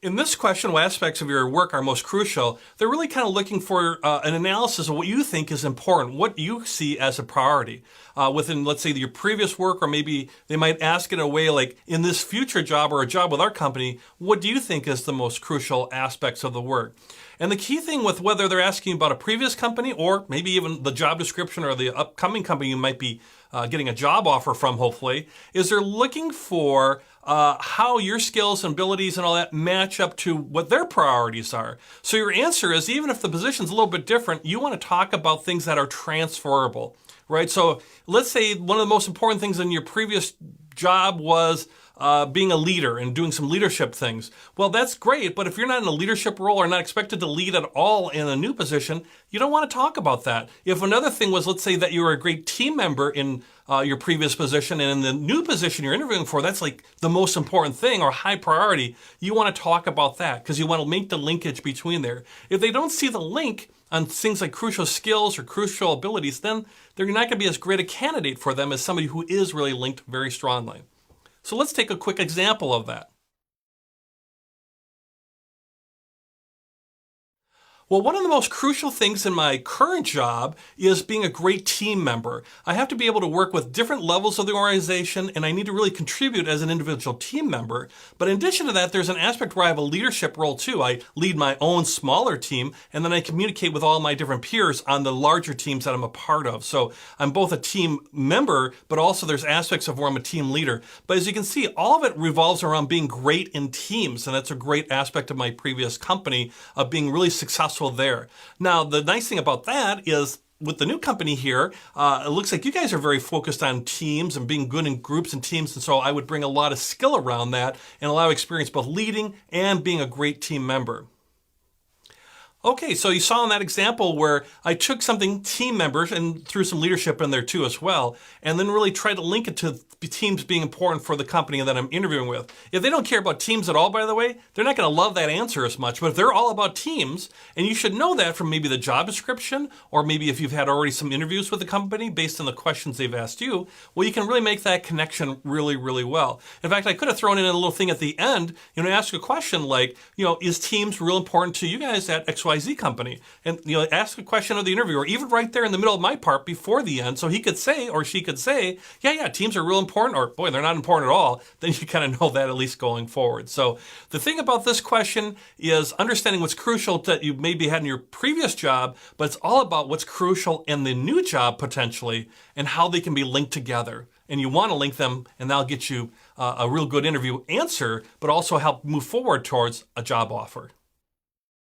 In this question, what aspects of your work are most crucial? They're really kind of looking for an analysis of what you think is important, what you see as a priority within, let's say, your previous work, or maybe they might ask it in a way like, in this future job or a job with our company, what do you think is the most crucial aspects of the work? And the key thing with whether they're asking about a previous company or maybe even the job description or the upcoming company you might be getting a job offer from, hopefully, is they're looking for how your skills and abilities and all that match up to what their priorities are. So your answer is, even if the position's a little bit different, you want to talk about things that are transferable, right? So let's say one of the most important things in your previous job was being a leader and doing some leadership things. Well, that's great, but if you're not in a leadership role or not expected to lead at all in a new position, you don't want to talk about that. If another thing was, let's say that you were a great team member in your previous position, and in the new position you're interviewing for, that's like the most important thing or high priority, you want to talk about that because you want to make the linkage between there. If they don't see the link on things like crucial skills or crucial abilities, then they're not going to be as great a candidate for them as somebody who is really linked very strongly. So let's take a quick example of that. Well, one of the most crucial things in my current job is being a great team member. I have to be able to work with different levels of the organization, and I need to really contribute as an individual team member. But in addition to that, there's an aspect where I have a leadership role too. I lead my own smaller team, and then I communicate with all my different peers on the larger teams that I'm a part of. So I'm both a team member, but also there's aspects of where I'm a team leader. But as you can see, all of it revolves around being great in teams, and that's a great aspect of my previous company, of being really successful there. Now, the nice thing about that is with the new company here, it looks like you guys are very focused on teams and being good in groups and teams. And so I would bring a lot of skill around that and a lot of experience both leading and being a great team member. Okay, so you saw in that example where I took something team members and threw some leadership in there too as well, and then really tried to link it to teams being important for the company that I'm interviewing with. If they don't care about teams at all, by the way, they're not going to love that answer as much. But if they're all about teams, and you should know that from maybe the job description, or maybe if you've had already some interviews with the company based on the questions they've asked you, well, you can really make that connection really, really well. In fact, I could have thrown in a little thing at the end, ask a question like, is teams real important to you guys at XYZ company? And, ask a question of the interviewer, even right there in the middle of my part before the end, so he could say, or she could say, yeah, teams are real important, or boy, they're not important at all. Then you kind of know that at least going forward. So the thing about this question is understanding what's crucial that you maybe had in your previous job, but it's all about what's crucial in the new job potentially and how they can be linked together. And you want to link them, and that'll get you a real good interview answer, but also help move forward towards a job offer.